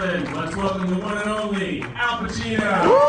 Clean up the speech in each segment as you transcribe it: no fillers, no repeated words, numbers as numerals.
Ireland, let's welcome the one and only Al Pacino.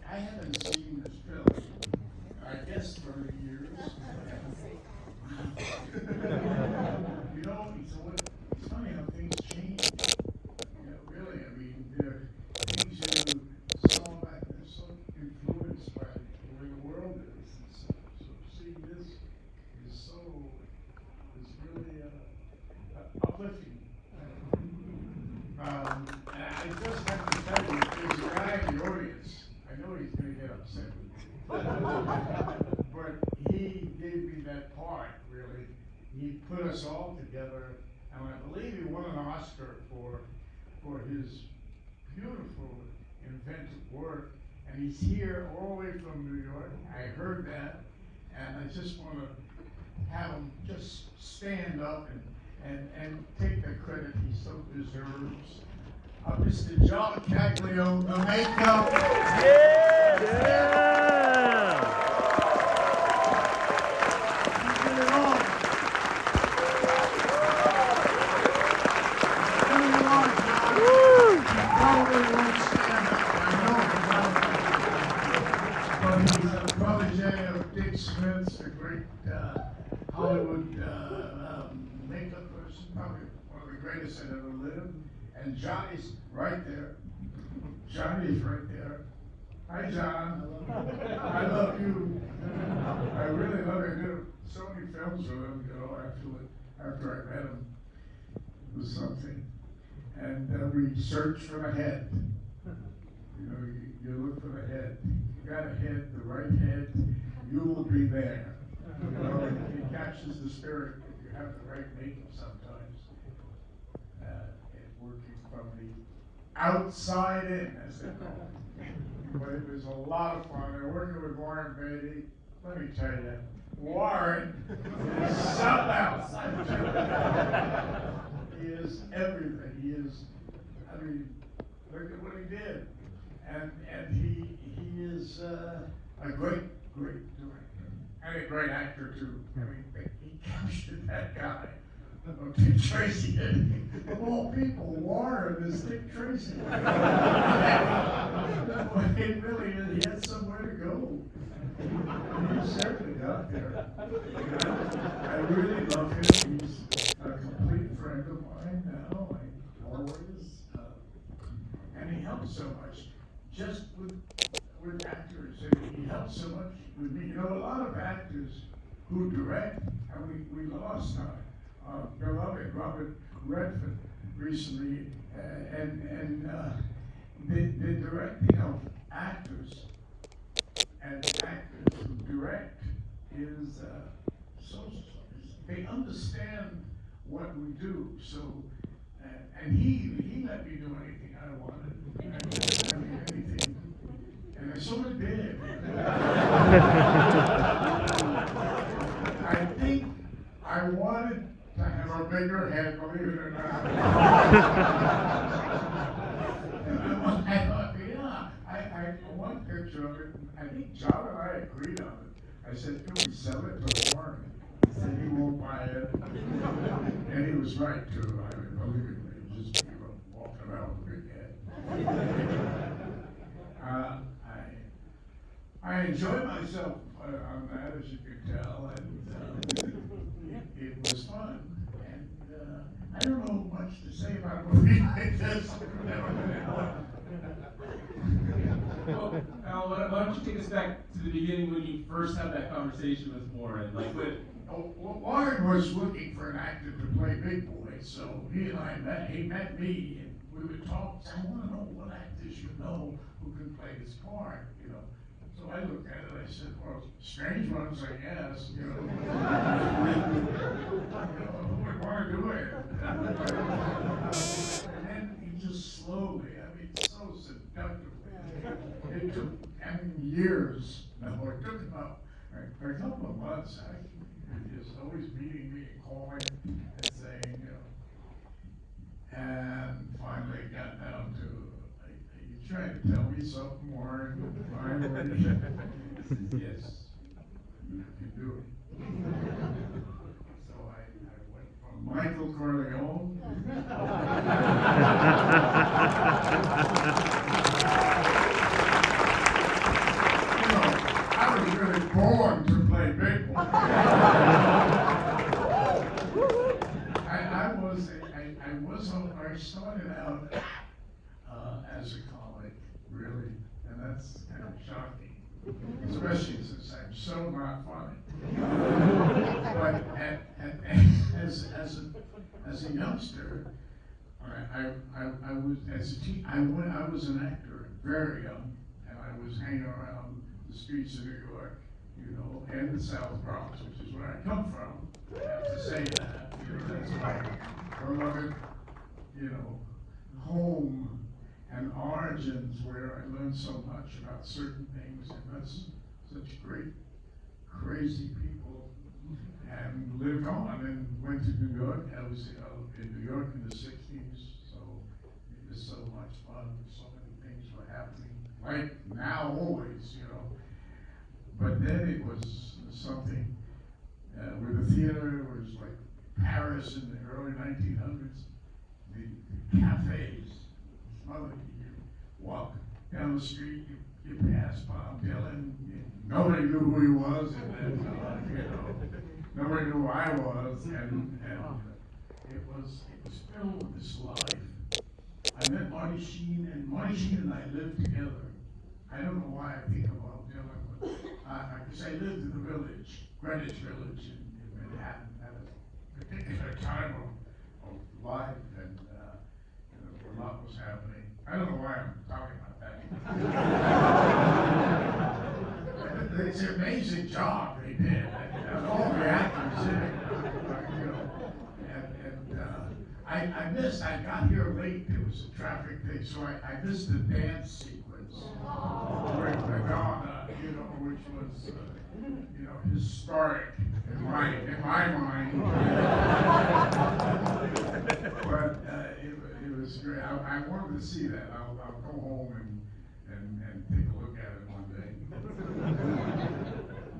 I haven't seen this film, I guess 30 years. You know, it's funny how things change. You know, really, I mean, there are things you saw back then, so influenced by the way the world is. And so seeing this is really uplifting. And I just have to tell you, there's a guy in the audience. I know he's going to get upset with me. But he gave me that part, really. He put us all together, and I believe he won an Oscar for his beautiful, inventive work. And he's here all the way from New York. I heard that, and I just want to have him just stand up and take the credit he so deserves. Mr. John Caglione, the makeup. Yeah! Get it on. Get it on, John. Woo! Probably won't stand up, I know. But he's a protege of Dick Smith's, a great Hollywood makeup person, probably one of the greatest that ever lived. And Johnny's right there. Johnny's right there. Hi, John. I love you. I really love you. I did so many films with him, you know, after I met him. It was something. And we searched for the head. You know, you look for the head. You got a head, the right head, you will be there. You know, it captures the spirit if you have the right makeup sometimes. Working from the outside in, as they call it. But it was a lot of fun. And working with Warren Beatty, let me tell you, Warren is something else. He is everything. He is, I mean, look at what he did. And he is a great director. And a great actor, too. I mean, he captured that guy. Dick Tracy, of all people, Warren is Dick Tracy. It really is. He had somewhere to go. He certainly got there. I really love him. He's a complete friend of mine now. I always, and he helps so much, just with actors. And he helps so much with me. You know, a lot of actors who direct, and we lost time. Beloved Robert Redford recently, and the directing of actors and actors who direct is they understand what we do. So, and he let me do anything I wanted. I mean, anything, and I sort of did. I think I wanted to have a bigger head, believe it or not. I thought, yeah, I one picture of it, I think John and I agreed on it. I said, can we sell it to Warren? He said he won't buy it. And he was right, too. I mean, believe me, just walking around with a big head. I enjoyed myself on that, as you can tell, and it was fun. And I don't know much to say about a movie like this. Well, Al, why don't you take us back to the beginning when you first had that conversation with Warren? Like, Warren was looking for an actor to play Big Boy, so he and I met. He met me, and we would talk. I want to know what actors you know who can play this part, you know. So I looked at it, I said, well, strange ones, I guess, you know. Who would want to do it? And then he just slowly, I mean, so seductively, it took, I mean, years, no, it took about a couple of months, actually, just always meeting me and calling and saying, you know, and finally it got down to, you trying to tell me something more, and finally, he said, yes, you can do it. So I went from Michael Corleone. You know, I was really born to play big boy. I started out as a comic, really, and that's kind of shocking, especially since I'm so not funny. But as a youngster, I was an actor very young, and I was hanging around the streets of New York, you know, and the South Bronx, which is where I come from. I have to say that, you know, that's my beloved, you know, home and origins, where I learned so much about certain things and met such great, crazy people, and lived on and went to New York. I was in New York in the 60s, so it was so much fun. So many things were happening, like now always, you know. But then it was something with the theater. It was like Paris in the early 1900s. The cafes, you walk down the street, you pass Bob Dylan, nobody knew who he was, and then, you know, nobody knew who I was, and it was filled with this life. I met Marty Sheen, and Marty Sheen and I lived together. I don't know why I think about Dylan, but because I lived in the village, Greenwich Village in Manhattan, at a particular time of life, and a lot was happening. I don't know why I'm talking about that. It's an amazing job they did, and all the actors in it, you know, and I missed. I got here late. There was a traffic thing, so I missed the dance sequence with Madonna, you know, which was, you know, historic in my mind. But it was great. I wanted to see that. I'll go home and take a look at it one day.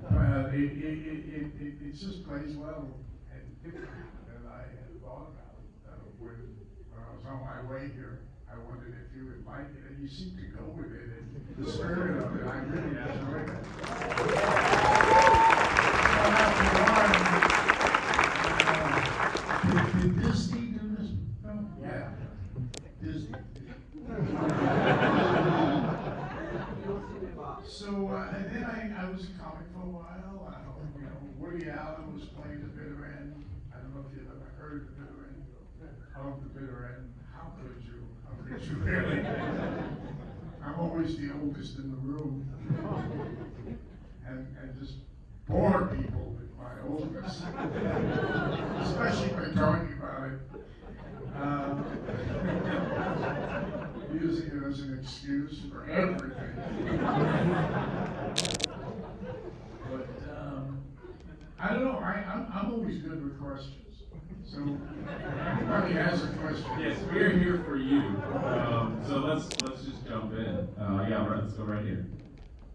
But it just plays well and different than I had thought about it. When I was on my way here, I wondered if you would like it, and you seem to go with it, and the spirit of it, I really enjoyed it. Did Disney do this film? Yeah. Disney. So, and then I was a comic for a while. You know, Woody Allen was playing the bitter end. I don't know if you've ever heard the bitter end of the bitter end. How could you? How could you really? I'm always the oldest in the room. And just bore people with my oldness. Especially by talking about it. Using it as an excuse for everything. But I don't know. I'm always good with questions. So anybody has a question? Yes, we're here for you. So let's just jump in. Yeah, let's go right here.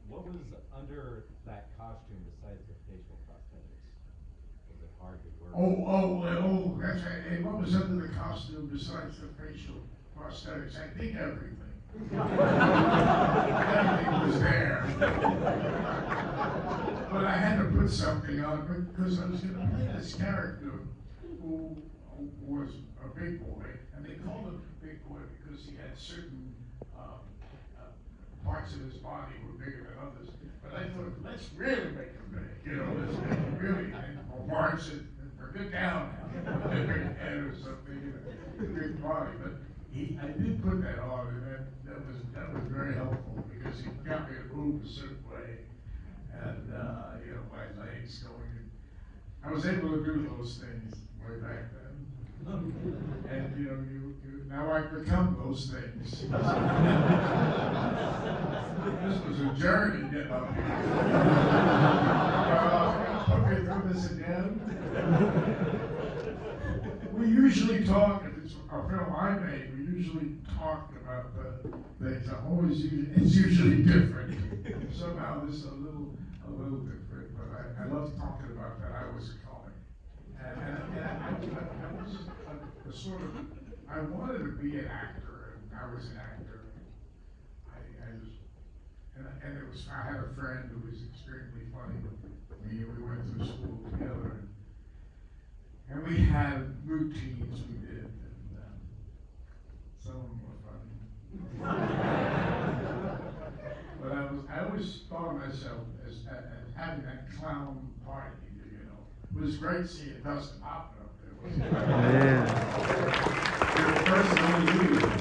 What was under that costume besides the facial prosthetics? Was it hard to work? Oh, that's right. Hey, what was under the costume besides the facial prosthetics? I think everything. Everything was there. But I had to put something on because I was going to play this character who was a big boy, and they called him big boy because he had certain parts of his body were bigger than others. But I thought, let's really make him big, you know, let's make him really, or March and get down now, a big head or something, a big body. But I did put that on, and that was very helpful because he got me to move a certain way. remakes going. I was able to do those things way back then. And you know, now I've become those things. This was a journey getting up here. Put me through this again. We usually talk, if it's a film I made, we usually talk about the things. It's usually different. Somehow this is a little different, but I love talking about that. I was a comic. And I was a sort of, I wanted to be an actor, and I was an actor. I had a friend who was extremely funny. We went through school together, and we had routines we did, and some of them were funny. But I always thought of myself as having that clown party, you know. It was great seeing Dustin Hoffman up there. Yeah. Your first and only movie with him.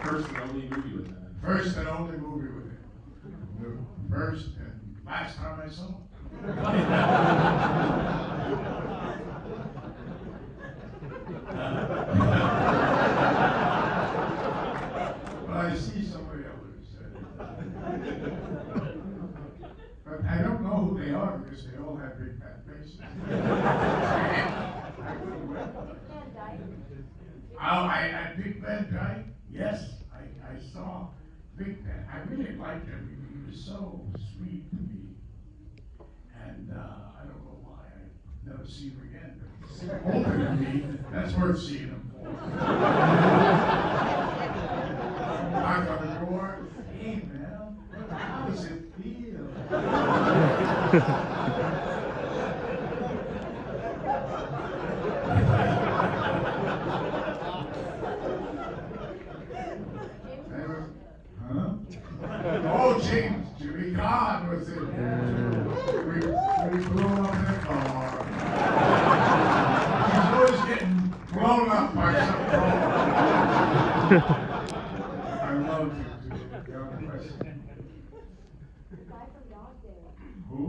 First and only movie with him. First and only movie with him. The first and last time I saw him. But I see some of the others. But I don't know who they are because they all have big fat faces. Big Bad Guy? Yes, I saw Big Bad. I really liked him. He was so sweet to me. And I don't know why. I never see him again. But he's older than me. That's worth seeing him for. Knock on the door. Hey, man. How does it feel? Oh, Jimmy God was it? We blew up in the car. He's always getting blown up by some car. I love him too. God bless him. The guy from Dog Day. Who?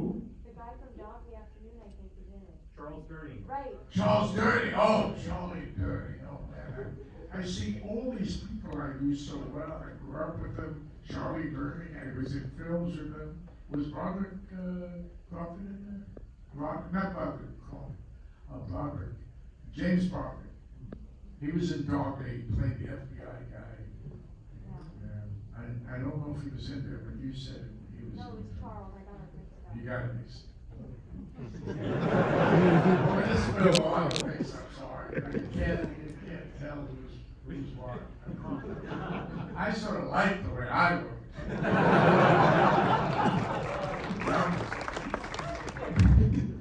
The guy from Dog Day Afternoon, I think, is in it. Charles Dirty. Right. Charles Dirty. Oh, Charlie Dirty. Oh, man. I see all these people I knew so well. I grew up with them. Charlie Dirty. I was in films with them. Was Broderick Crawford in there? Not Broderick Crawford. Broderick. James Broderick. He was in Dog Day. He played the FBI guy. Yeah. I don't know if he was in there, but you said he was. No, in it's there. Charles. I got it mixed up. You got it mixed up. Well, this been a lot of things, I'm sorry. You can't tell who's what. I sort of like the way I look.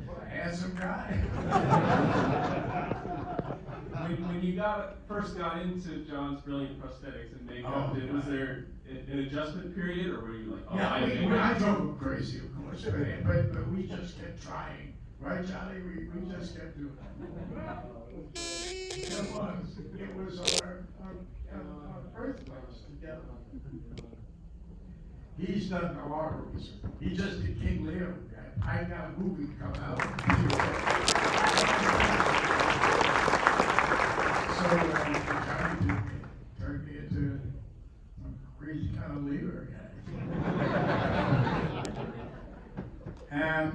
What a handsome guy. When you first got into John's brilliant prosthetics and makeup, was there an adjustment period, or were you like, oh, Yeah, I I drove him crazy, of course, but we just kept trying. Right, Johnny? We just kept doing it. It was our birthplace together. He's done a lot of movies. He just did King Lear. I got a movie come out. So Johnny turned me into a crazy kind of Lear guy. And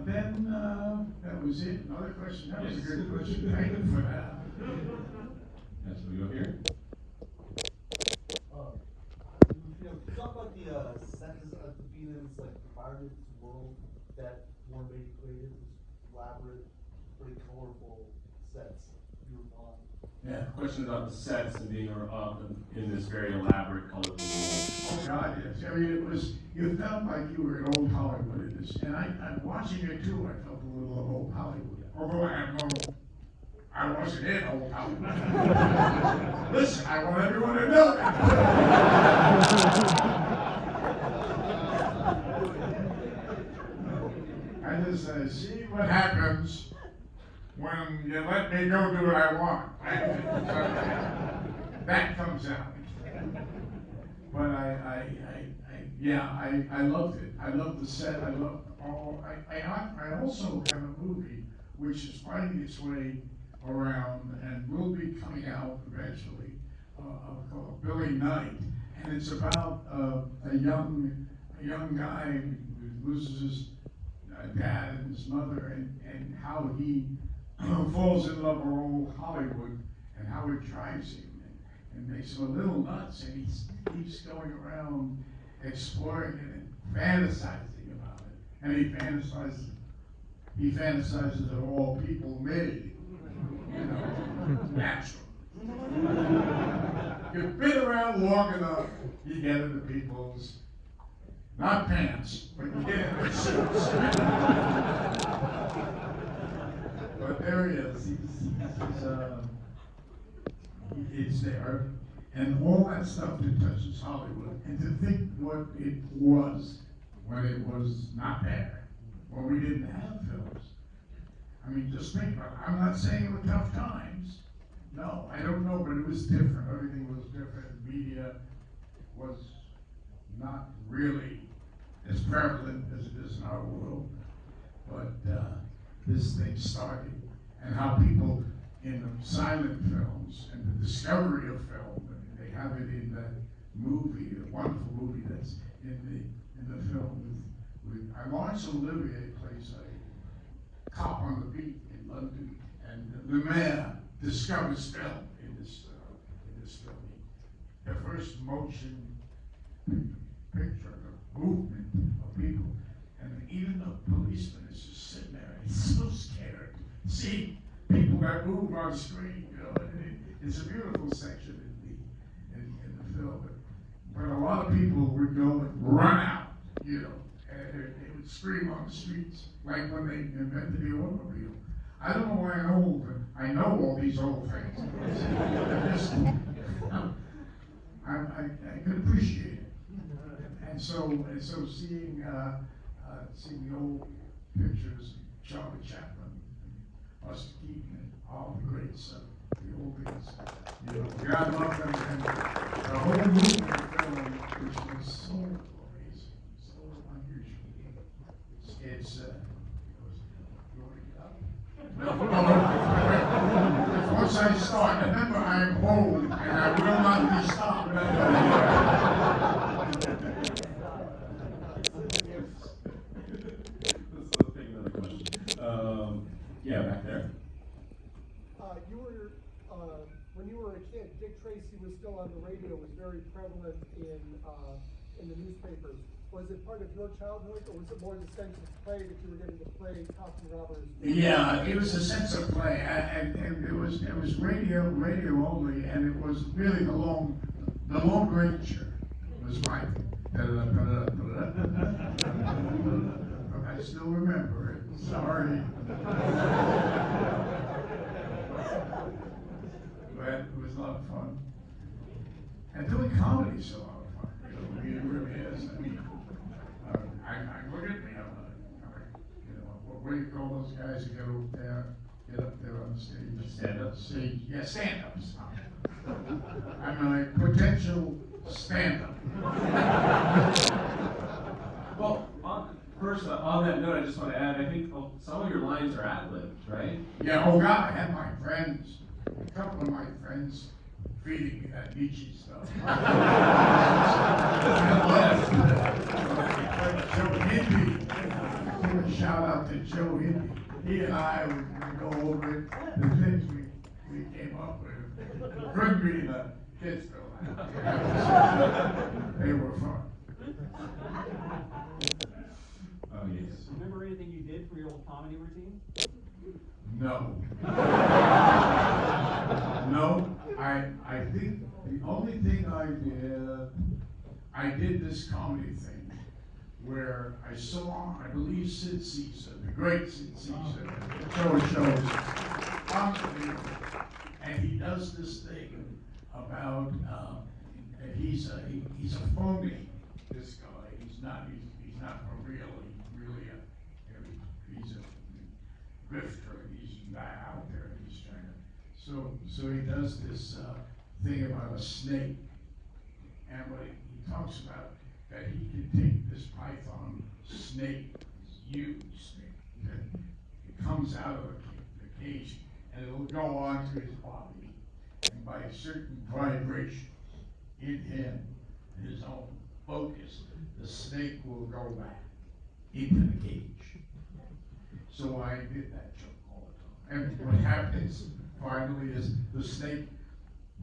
then that was it. Another question. That was a good question. Thank you for that. Yes, we go here. Talk about the sets of the Venus, like environment, world that Warren created, this elaborate, pretty colorful sets you were on. Yeah, question about the sets and being up in this very elaborate, colorful world. Oh God, yes. I mean, you felt like you were in old Hollywood in this. And I'm watching it too, I felt a little of old Hollywood. Although I wasn't in old Hollywood. Listen, I want everyone to know that. I just see what happens when you let me go do what I want. That comes out. But Yeah, I loved it. I loved the set. I loved all. I also have a movie which is finding its way around and will be coming out eventually, called Billy Knight, and it's about a young guy who loses his dad and his mother, and how he falls in love with old Hollywood and how it drives him and makes him a little nuts, and he keeps going around exploring it and fantasizing about it. And he fantasizes that all people made, natural. You've been around long enough, you get into people's, not pants, but you get into suits. But there he is. He's there, and all that stuff that touches Hollywood, and to think what it was when it was not there, when we didn't have films. I mean, just think about it. I'm not saying it were tough times. No, I don't know, but it was different. Everything was different. Media was not really as prevalent as it is in our world. But this thing started, and how people in the silent films and the discovery of film, and they have it in that movie, the wonderful movie that's in the film with Laurence Olivier plays a cop on the beat in London, and the mayor discovers film in this film. The first motion picture, the movement of people, and even the policeman is just sitting there, and he's so scared. See people that move on screen, and it's a beautiful section in the film. But a lot of people would go and run out, and they would scream on the streets, like when they invented the automobile. I don't know why I'm old, but I know all these old things. I can appreciate it. And so seeing the old pictures, Charlie Chaplin, Buster Keaton, and all the greats, the old days, God love them, and the whole movement of film, which was so amazing, so unusual. It's once I start, remember I'm home, and I will not be stopped. Let's take another question. Yeah, back there. You were, when you were a kid, Dick Tracy was still on the radio, was very prevalent in the newspapers. Was it part of your childhood, or was it more the sense of play that you were getting to play cops and robbers? Yeah, it was a sense of play, and it was radio only, and it was really the Lone Ranger was my. I still remember it. Sorry. But it was a lot of fun. And doing comedy is a lot of fun. It really is. I mean, I look at me. What do you call those guys who get up there on the stage? Stand-ups? Yeah, stand-ups. I'm a potential stand-up. Well, on that note, I just want to add, I think some of your lines are ad-libbed, right? Yeah, oh God, I had my friends, a couple of my friends feeding me that Nietzsche stuff. Joe Hindy, give a shout out to Joe Hindy. He and I would go over it, the things we came up with. Couldn't be the kids though. They were fun. Oh, yes. Remember anything you did for your old comedy routine? No. No, I think the only thing I did this comedy thing where I saw, I believe Sid Caesar, the great Sid Caesar, shows unbelievable. And he does this thing about, he's a phony, this guy. He's not for real. He's a grifter. He's out there. He's trying to. So he does this thing about a snake, and what he talks about that he could take this python snake, this huge snake, that it comes out of the cage and it'll go onto his body, and by a certain vibration in him, his own focus, the snake will go back into the cage. So I did that joke all the time. And what happens finally is the snake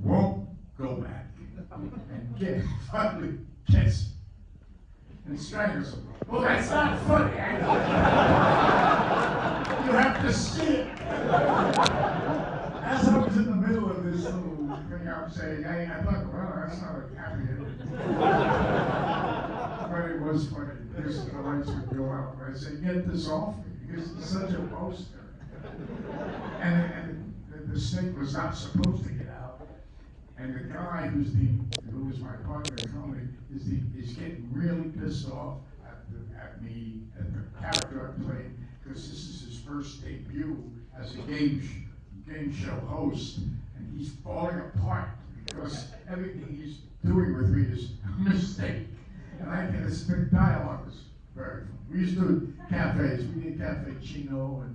won't go back and finally gets him and strangles him. Well, that's not funny. You have to see it. As I was in the middle of this little thing, I was saying, I thought, well, that's not a happy ending. But it was funny. This the lights would go out. I said, get this off me, because it's such a poster. And the snake was not supposed to get out. And the guy who was my partner in comedy is getting really pissed off at me, at the character I played, because this is his first debut as a game show host, and he's falling apart because everything he's doing with me is a mistake. And the dialogue was very fun. We used to do cafes. We did Cafe Chino, and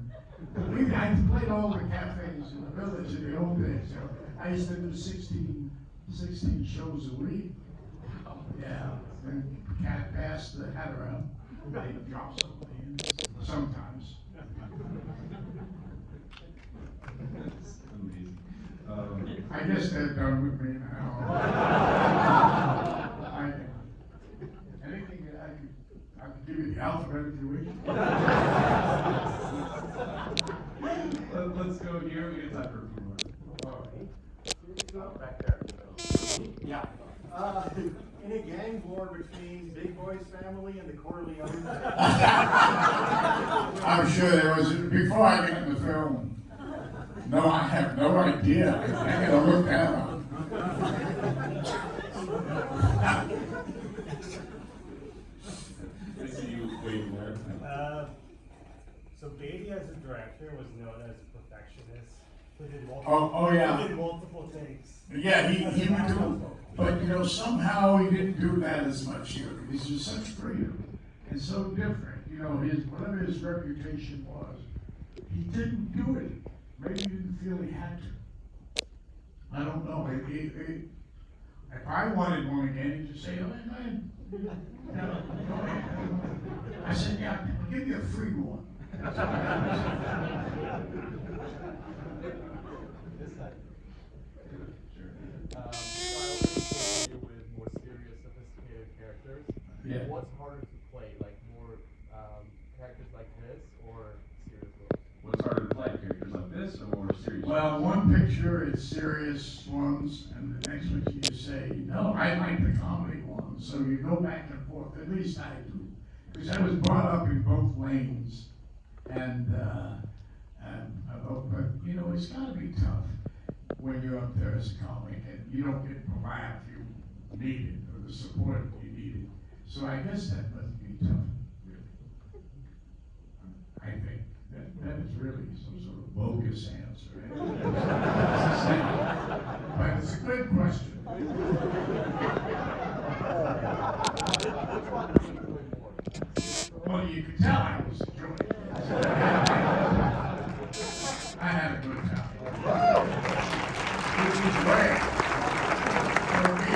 I played all the cafes in the village in the old days. You know, I used to do 16 shows a week. Yeah, and cat passed the hat around. They drop somebody in sometimes. That's amazing. I guess they're done with me now. Anything that I could give you the alphabet if you wish. Let's go here. We got time for a few more. Back there. Yeah. In a gang war between Big Boy's family and the Corleones. I'm sure there was, before I get in the film, no, I have no idea. I gotta look that up. I see you waiting there. So Beatty as a director was known as a perfectionist. He did Yeah. He did multiple takes. Yeah, he would do, but you know, somehow he didn't do that as much here, because he's such freedom and so different. You know, whatever his reputation was, he didn't do it. Maybe he didn't feel he had to. I don't know. If I wanted one again, he'd just say, oh, go ahead. Go ahead. I said, yeah, give me a free one. This side. So I always associate you with more serious, sophisticated characters. Yeah. What's harder to play, like more characters like this or serious roles? What's harder to play, characters like this or more serious? Well, one picture it's serious ones, and the next one you say, no, I like the comedy ones. So you go back and forth. At least I do, because I was brought up in both lanes, and but you know, it's got to be tough when you're up there as a comic and you don't get the laugh you needed or the support you needed. So I guess that must be tough, really. I think that is really some sort of bogus answer. But it's a good question. Well, you can tell I was enjoying it. I had a good time. Which is rare for me.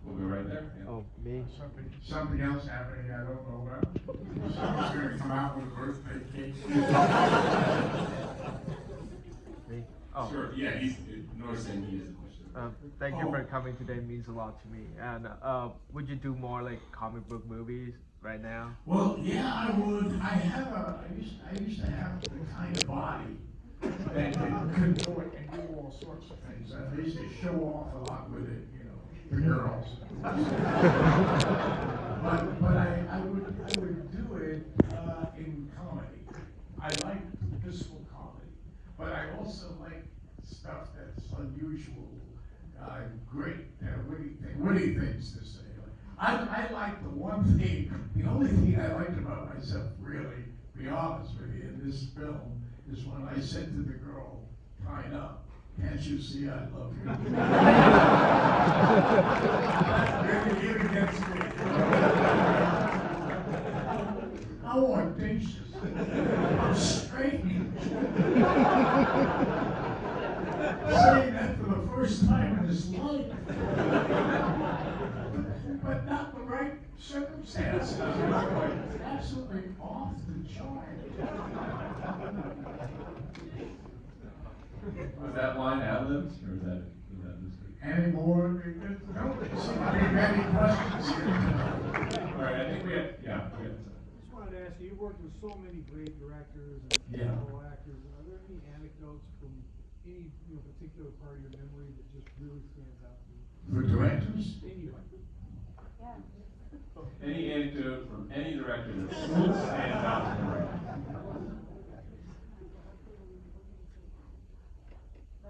We'll go right there. Yeah. Oh, me? Something else happening I don't know about. Someone's gonna come out with a birthday cake. Me? Oh. Sure. Yeah, Nor's saying he has a question. Thank you for coming today. It means a lot to me. And would you do more like comic book movies right now? Well, yeah, I would. I used to have the kind of body that could do it and do all sorts of things. I used to show off a lot with it, you know, the girls. but I would do it in comedy. I like physical comedy, but I also like stuff that's unusual, great, witty things to say. I like the one thing, the only thing I liked about myself, really, to be honest with you, in this film, is when I said to the girl, "Tied up," Can't you see I love you? Really, it gets me. How audacious. How strange. Saying that for the first time in his life. But not the right circumstances. Absolutely off the chart. Was that line ad-libs, or was that just? Any more? No, there seem to be many questions here. All right, I think we have, yeah, we have. Just wanted to ask you, you've worked with so many great directors and Yeah. fellow actors. Are there any anecdotes from any particular part of your memory that just really stands out to you? For directors? Anyway. Yeah. Any anecdote from any director that stands out to you right now?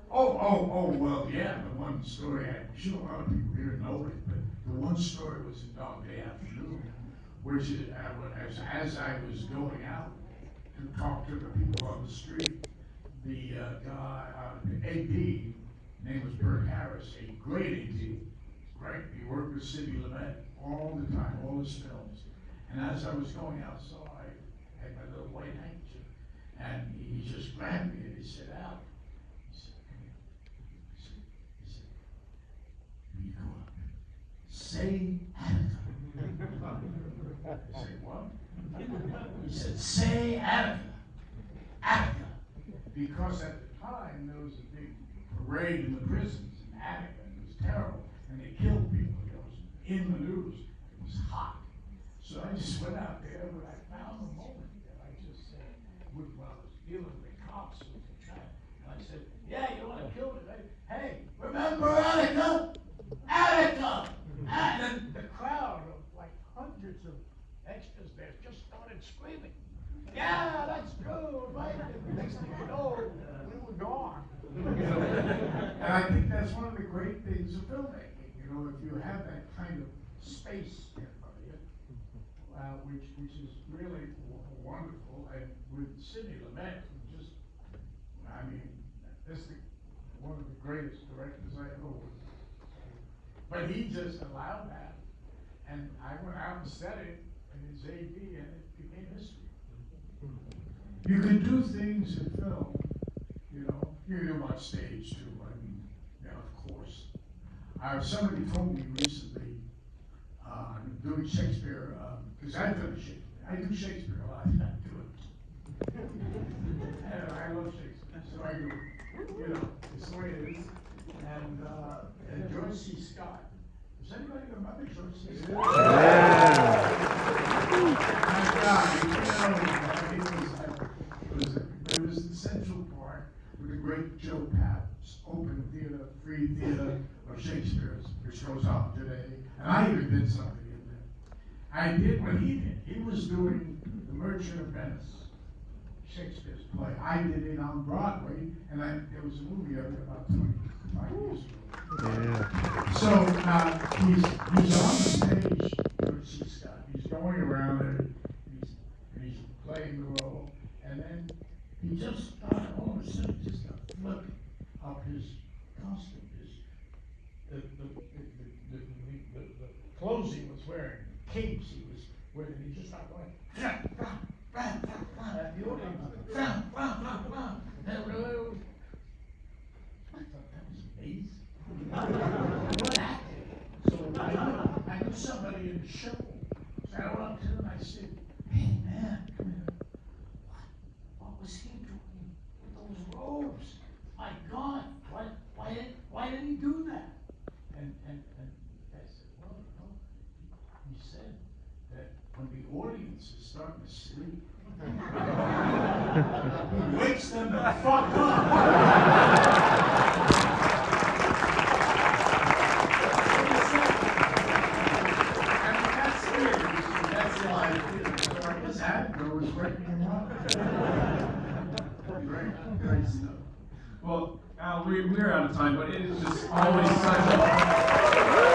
Well, yeah, the one story, I'm sure a lot of people here know it, but the one story was in Dog Day Afternoon, which is, as I was going out to talk to the people on the street, the guy, AP, name was Bert Harris, a great AP, right? He worked with Sidney Lumet all the time, all his films. And as I was going outside, I had my little white handkerchief, and he just grabbed me and he said, Al, he said, come here. He said, you go up, say Attica. I said, what? He said, say Attica. Attica. Because at the time, there was a big parade in the prisons in Attica, and it was terrible, and they killed people. It was in the news. It was hot. So I just went out there, but I found a moment that I just said, when I was dealing with the cops, and I said, yeah, you want to kill me, right? Hey, remember Attica? Attica! And then the crowd of like hundreds of extras there just started screaming. Yeah, that's true, right? And the next thing you know, we were gone. And I think that's one of the great things of filmmaking. You know, if you have that kind of space in front of you, which is really wonderful. And with Sidney Lumet, who just, I mean, this is one of the greatest directors I ever worked with. But he just allowed that, and I went out and said it in his AV, and it became history. You can do things in film, you know. You can do them on stage too. I mean, yeah, of course. Somebody told me recently, I'm doing Shakespeare, because I've done Shakespeare. I do Shakespeare a lot. I do it. And I love Shakespeare, so I do it. You know, it's the way it is. And George C. Scott. Does anybody remember George C. Scott? My God, it was the Central Park with the great Joe Papp's open theater, free theater of Shakespeare's, which goes on today. And I even did something in there. I did what he did. He was doing The Merchant of Venice, Shakespeare's play. I did it on Broadway, and there was a movie of it about 25 years ago. Yeah. So he's on the stage, George C. Scott. He's going around and he's playing the role, and then he just started all of a sudden just flip up his costume, the clothes he was wearing, the capes he was wearing. He just started going, and the audience, I thought that was amazing. What acting? So I knew somebody in the show. So I went up to him and I said, hey man, come here. What was he doing with those robes? My God, why did he do that? And I said, well, no. He said that when the audience is starting to sleep, he wakes them the fuck up. Great stuff. Well, Al, we're out of time, but it is just always such a